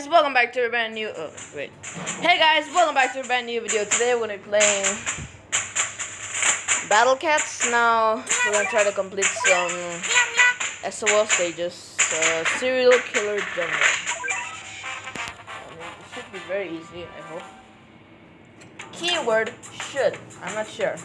guys, welcome back to a brand new. Hey guys, welcome back to a brand new video. Today we're gonna be playing Battle Cats. Now we're gonna try to complete some SOL stages. Serial Killer Jungle. It should be very easy, I hope. Keyword should. I'm not sure.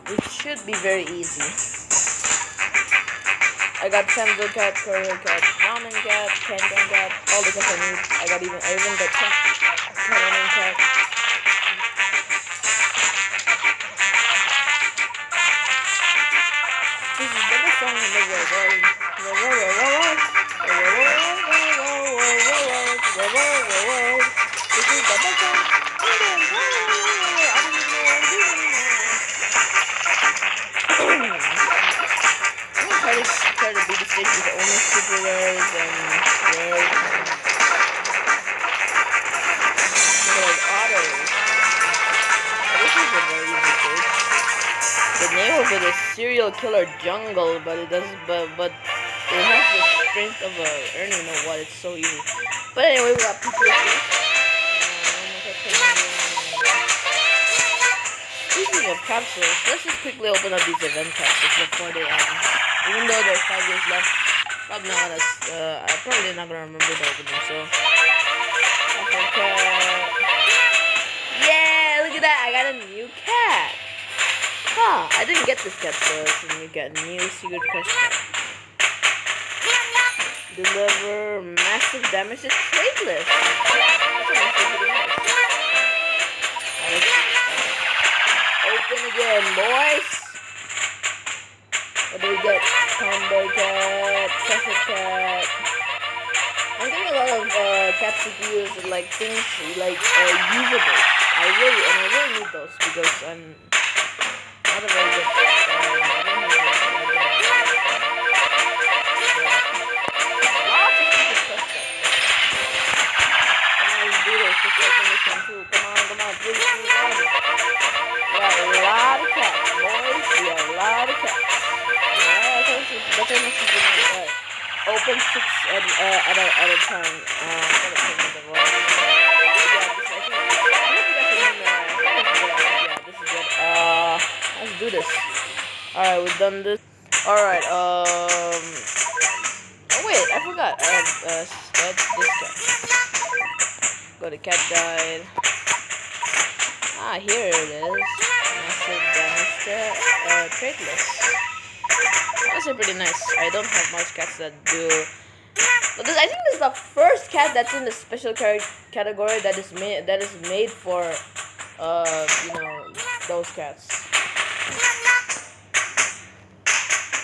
It should be very easy. I got Senzo Cat, Courier Cat, Ramen Cat, Kankan Cat, all the cats I need. I even got Kankan Cat. This is the best song in the world. This is the best song in the world. Try to beat the stage with only super rares and rares and like autos. This is a very easy stage. The name of it is Serial Killer Jungle, but it doesn't. But it has the strength of a. I don't even know what. It's so easy. But anyway, we got PTSD. Speaking of capsules, let's just quickly open up these event capsules before they end. Even though there's 5 years left, probably not gonna, I'm probably not gonna remember to open them, so. Yeah, look at that, I got a new cat. Huh, I didn't get this cat, so it's a new cat, new secret quest. Deliver massive damage to Traitless. Open again, boys. What do we get? Combo Cat, Pressure Cat. I'm getting a lot of cat CPUs and like things like usable. I really need those because I'm not a very good. Let's do this. Just open this one too. Come on, please. We got a lot of cats, boys. We got a lot of cats. Open 6 at a time. This is it. Let's do this. Alright, we've done this. Alright, oh wait, I forgot. This cat. Go to cat guide. Here it is. Massive damage to Traitless. Those are pretty nice. I don't have much cats that do. But I think this is the first cat that's in the special category that is made for, those cats.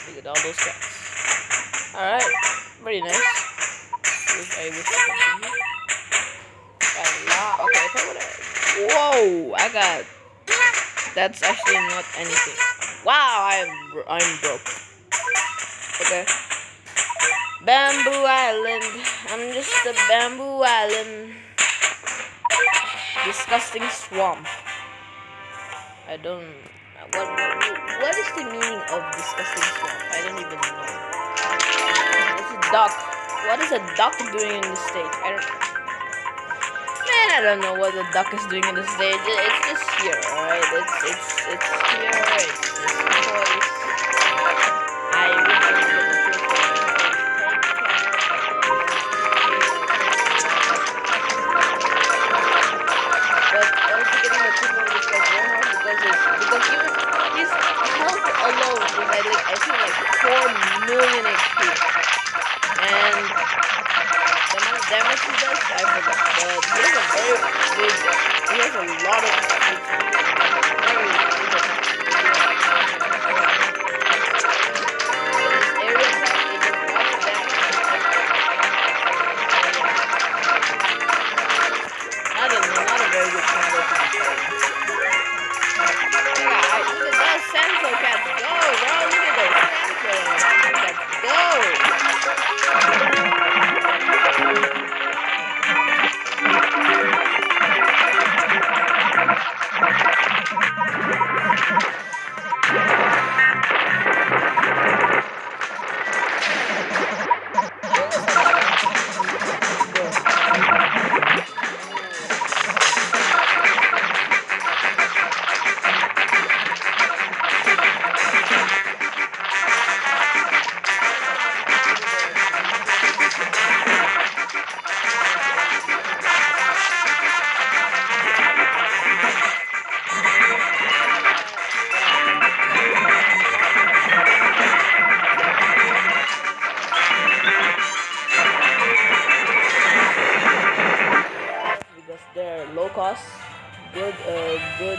Look at all those cats. All right, pretty nice. Okay, whoa! I got. That's actually not anything. Wow, I'm broke. Okay. Bamboo Island. I'm just a bamboo island. Disgusting swamp. I don't. What is the meaning of disgusting swamp? I don't even know. It's a duck. What is a duck doing in the stage? I don't know what the duck is doing in the stage. It's just here, alright? It's here. It's just toys. I really don't know what you're But also getting the people in this like very hard because even his health alone is I think like 4 million HP. And the amount of damage he does, I forgot. But he has a very big, he has a lot of very big. Not a very good combo to be played. Yeah, look at those Senzo cats go, bro. Look at those Senzo cats go.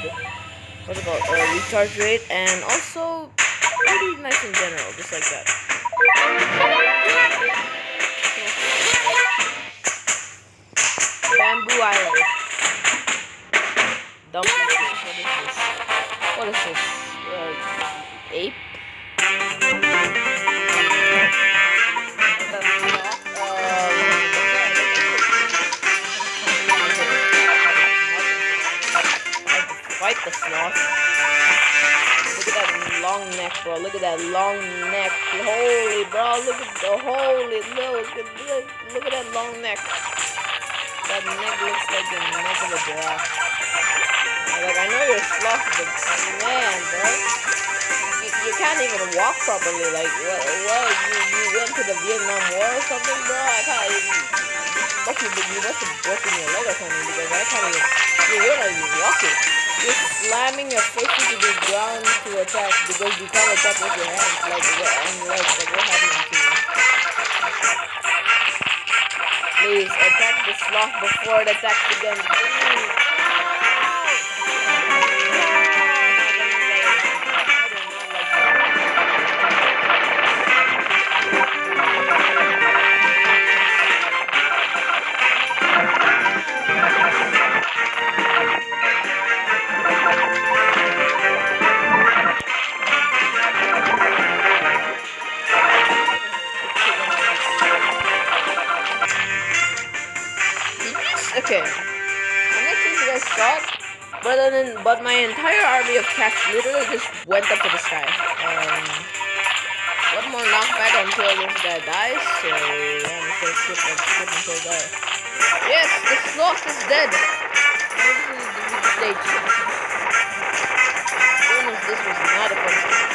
good, what's it called, recharge rate, and also pretty nice in general, just like that. Bamboo Island. Dumpling cave. What is this? Ape? Fight the sloth. Look at that long neck, bro. Look at that long neck. Holy, bro. Look at the holy. Look at that long neck. That neck looks like the neck of a giraffe. Like, I know you're a sloth, but man, bro. You can't even walk properly. Like, what? You went to the Vietnam War or something, bro? I can't even. You must have broken your leg or something, because I can't even. You're not even walking. You're slamming your face into the ground to attack because you can't attack with your hands. Like, what happened to you? Please attack the sloth before it attacks again. Okay, I'm not sure if you guys saw it, but my entire army of cats literally just went up to the sky. One more knockback until this guy dies, so I'm just gonna skip until die. Yes, the sloth is dead! This is the stage. This was not a fun stage.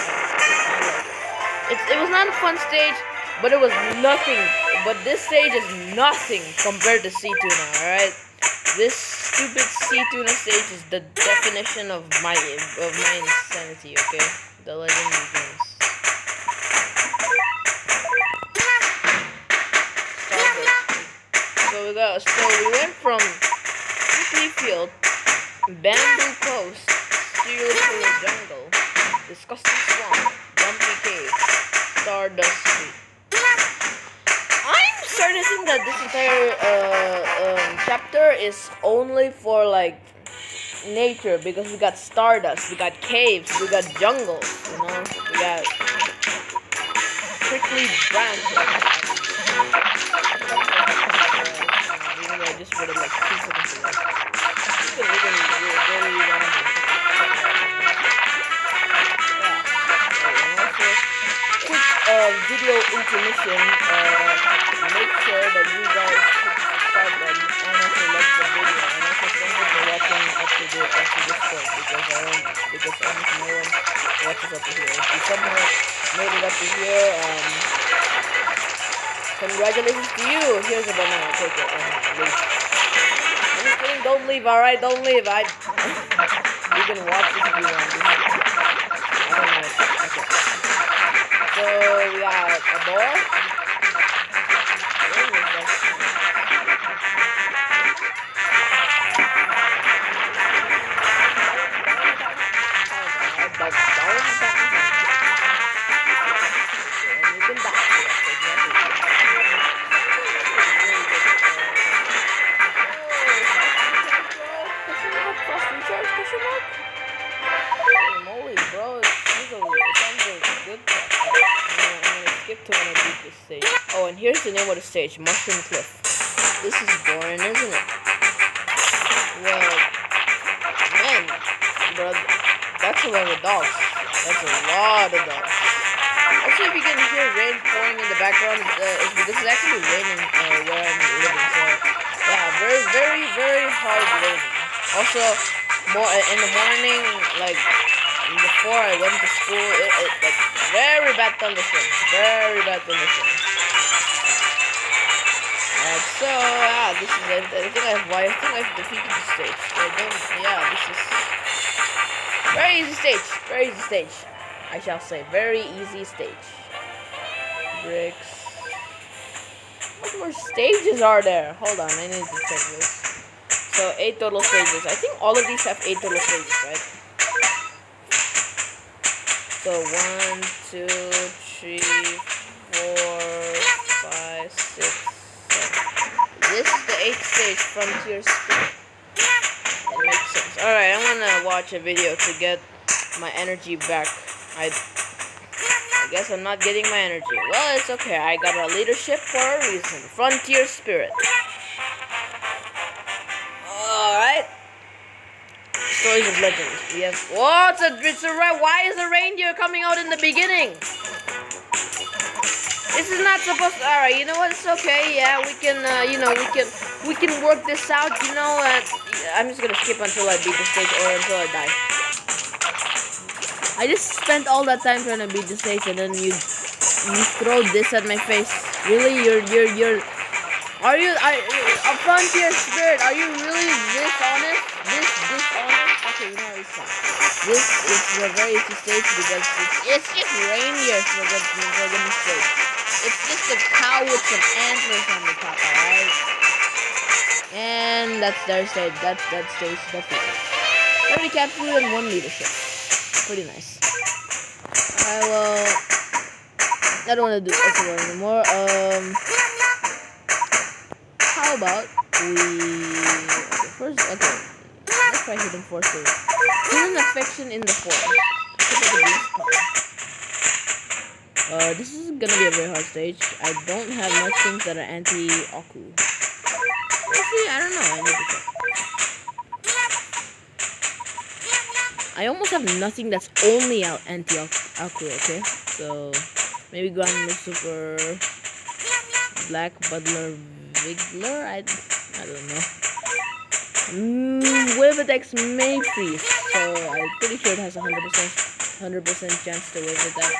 It was not a fun stage, but it was nothing. But this stage is nothing compared to Sea Tuna, alright? This stupid Sea Tuna stage is the definition of my insanity, okay? The legend begins. So we went from Sickly Field, Bamboo Coast, Cereal Jungle, Disgusting Swamp, Dumpy Cave, Stardust Street. I'm starting to think that this entire chapter is only for like nature, because we got stardust, we got caves, we got jungles, you know, we got prickly branches. I just would have like 2 seconds ago. You can very random. Video intermission. Make sure that you guys hit the subscribe button and also like the video, and also thank you for watching up to this point, because almost no one watches up to here. If you somehow made it up to here, congratulations to you. Here's a banana. Take it and leave. I'm just kidding. Don't leave. All right, don't leave. You can watch this if you want. I don't know. Okay. So we got a door. Holy bro, it sounds a good part. I'm gonna skip to when I beat this stage. Oh, and here's the name of the stage, Mushroom Cliff. This is boring, isn't it? Well, man, bro, that's a lot of dogs. That's a lot of dogs. Also, if you can hear rain pouring in the background, it's because it's actually raining where I'm living. So, yeah, very, very, very hard raining. Also, in the morning, like before I went to school, like very bad thunderstorms, very bad thunderstorms. So this is it. I think I've defeated the stage. This is very easy stage. Very easy stage. I shall say very easy stage. Bricks. What more stages are there? Hold on, I need to check this. So so 8 total stages. I think all of these have 8 total stages, right? So 1, 2, 3, 4, 5, 6, 7. This is the 8th stage, Frontier Spirit. That makes sense. Alright, I'm gonna watch a video to get my energy back. I guess I'm not getting my energy. Well, it's okay. I got a leadership for a reason. Frontier Spirit. Alright. Stories of Legend. We have... Whoa, it's a right. Why is the reindeer coming out in the beginning? This is not supposed to... Alright, you know what? It's okay. Yeah, we can, we can work this out, I'm just gonna skip until I beat the stage or until I die. I just spent all that time trying to beat the stage and then you throw this at my face. Really? Are you a Frontier Spirit? Are you really this honest? This honest? Okay, you know it's not. This is a very easy stage because it's just reindeer for the stage. It's just a cow with some antlers on the top, alright? And that's their stage. That's that stage definitely. 30 cat food and 1 leadership. Pretty nice. I don't want to do Ultra anymore. How about let's try Hidden Force. Hidden Affection in the Forest. This is gonna be a very hard stage. I don't have much things that are anti-Aku. Actually, I don't know. I need to check. I almost have nothing that's only anti-Aku, okay? So, maybe Grand Lucifer, Black Butler Wiggler? I don't know. Wavetex may freeze, so I'm pretty sure it has 100% chance to wave that.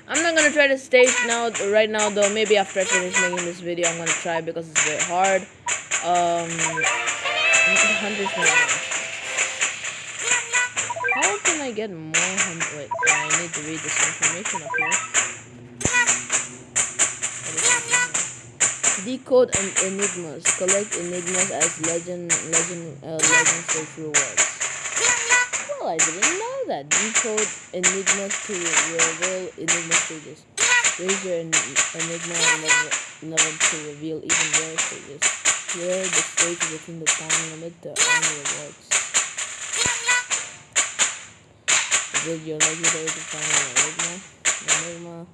I'm not gonna try the stage right now though. Maybe after I finish making this video, I'm gonna try because it's very hard. Hunter's not. How can I get more hunter? Wait, I need to read this information up here. Decode enigmas. Collect enigmas as legend stage rewards. Well, I didn't know that. Decode enigmas to reveal enigma stages. Raise your enigma level to reveal even rare stages. Clear the stage within the time limit to earn rewards. Build your legendary to find enigma.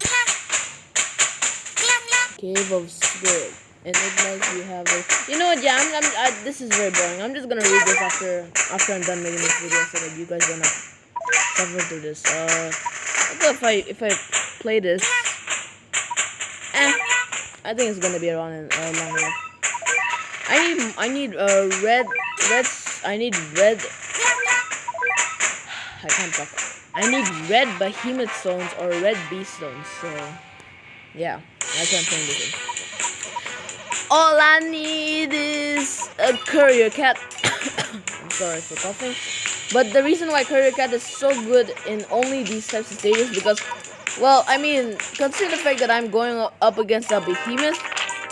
Cave of Spirit. Enigmas you have you know what, yeah, this is very boring. I'm just gonna read this after I'm done making this video so that you guys don't have to suffer through this. If I play this, I think it's gonna be around long enough. I need red. I can't talk. I need red behemoth stones or red beast stones. So yeah, that's what I'm playing this in. All I need is a courier cat. I'm sorry for coughing. But the reason why courier cat is so good in only these types of stages because, well, I mean, consider the fact that I'm going up against a behemoth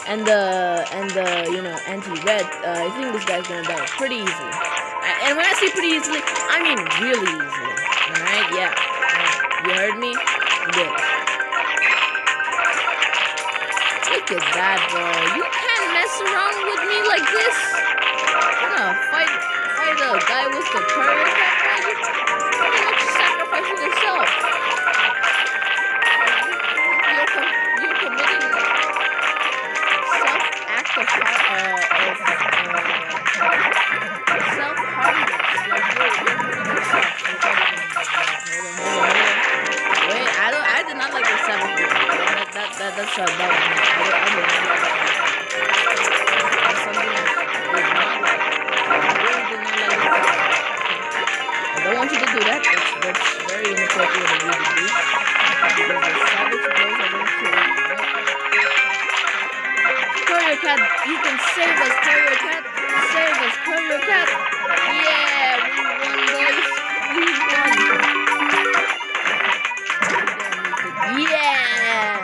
and the anti-red. I think this guy's gonna die pretty easily. And when I say pretty easily, I mean really easily. Alright, yeah. You heard me? Good. Look at that, bro. You can't mess around with me like this. You're gonna fight a guy with the courier cat. You're pretty much sacrificing yourself. You're committing self-act of self-harmness. Like you're putting yourself. Wait, I did not like the 7th one. That's a bad one. I don't want you to do that. That's very inappropriate of you to do. Because the savage blows are going to kill you. Courier cat, you can save us, courier cat. Save us, courier cat. Yeah, we won, boys. We won. Yeah!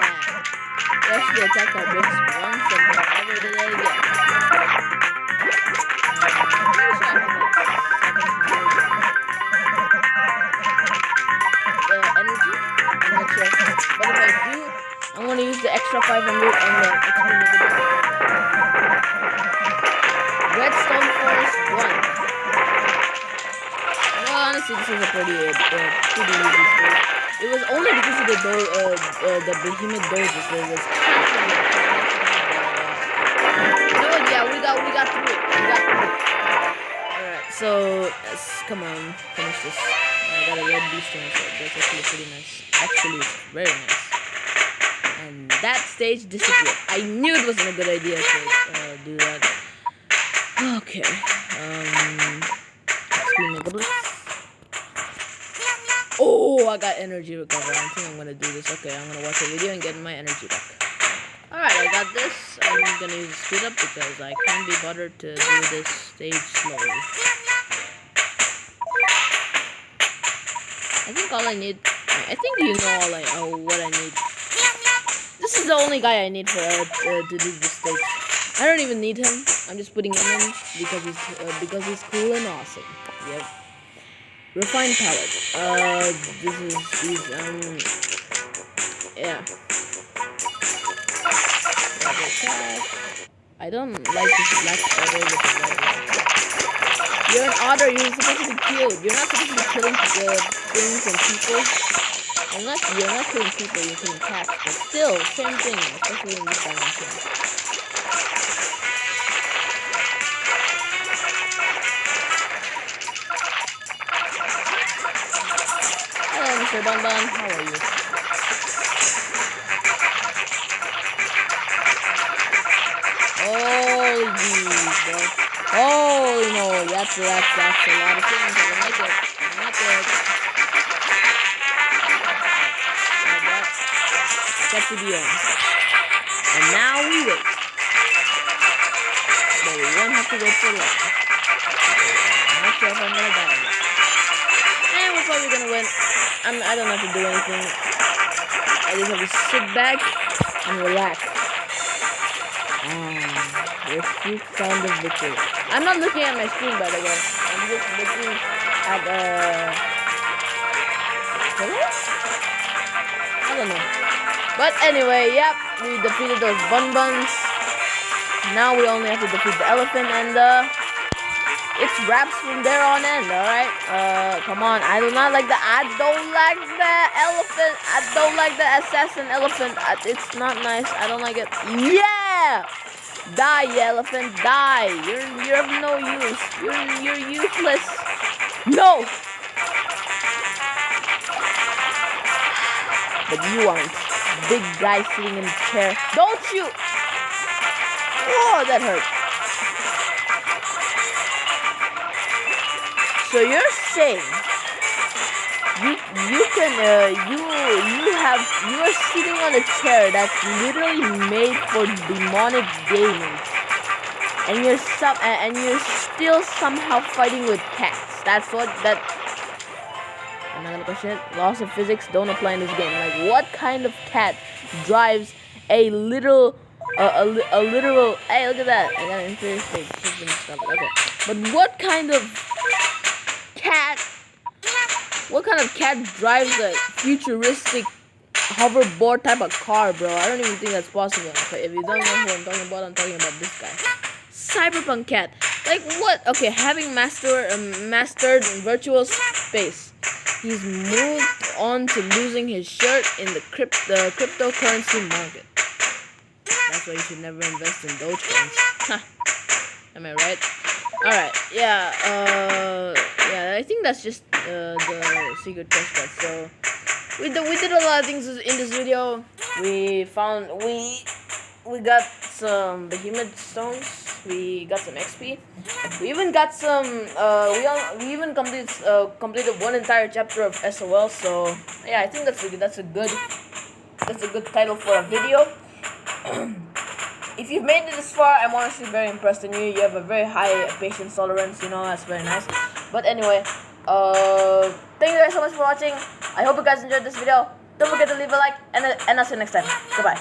Rush the attack our bricks once and never did it again. But if I do, I'm gonna use the extra 500 on the XP negative. Redstone Forest 1. Well, honestly, this is a pretty easy stage. It was only because of the behemoth dozes that was no, yeah, we got through it. Alright, so come on, finish this. I got a red beast on it. That's actually pretty nice. Actually, it's very nice. And that stage disappeared. I knew it wasn't a good idea to do that. Okay. XP Mega Blitz. Oh, I got energy recovery. I think I'm gonna do this. Okay, I'm gonna watch a video and get my energy back. Alright, I got this. I'm gonna use speed up because I can't be bothered to do this stage slowly. I think all I need. I think you know what I need. This is the only guy I need for to do this stage. I don't even need him. I'm just putting him in because he's cool and awesome. Yep. Refined palette. Yeah. I don't like this black otter with the red light. You're an otter. You're supposed to be killed. You're not supposed to be killing things and people. You're not killing people. You're killing cats. But still, same thing. Especially in this dimension. Hello, Mr. Bonbon. How are you? Holy jeez, bro. Holy moly, that's a lot of things. I don't like it. That's to be on. And now we wait. But we won't have to wait for long. I'm not sure if I'm gonna die yet. And we're probably gonna win. I don't have to do anything. I just have to sit back and relax. The sweet sound of victory. I'm not looking at my screen, by the way. I'm just looking at hello? I don't know. But anyway, yep, we defeated those bun-buns. Now we only have to defeat the elephant, and it's wraps from there on in. All right. Come on. I don't like the elephant. I don't like the assassin elephant. It's not nice. I don't like it. Yeah. Die, elephant, die! You're of no use. You're useless. No! But you aren't. Big guy sitting in the chair. Don't shoot! Oh, that hurt. So you're saying you are sitting on a chair that's literally made for demonic gaming, and you're still somehow fighting with cats. That's what that. I'm not gonna question it. Laws of physics don't apply in this game. Like, what kind of cat drives a literal? Hey, look at that! I got an inferior stage. Okay, but what kind of cat? What kind of cat drives a futuristic hoverboard type of car, bro? I don't even think that's possible. Okay, if you don't know who I'm talking about this guy. Cyberpunk cat. Like, what? Okay, having mastered virtual space. He's moved on to losing his shirt in the cryptocurrency market. That's why you should never invest in Dogecoins. Huh. Am I right? Alright, yeah, I think that's just the secret quest card. So we did a lot of things in this video. We got some behemoth stones. We got some XP. We even got some. We even completed one entire chapter of SOL. So yeah, I think that's a good title for a video. If you've made it this far, I'm honestly very impressed in you. You have a very high patience tolerance. You know, that's very nice. But anyway, thank you guys so much for watching. I hope you guys enjoyed this video. Don't forget to leave a like, and I'll see you next time. Goodbye.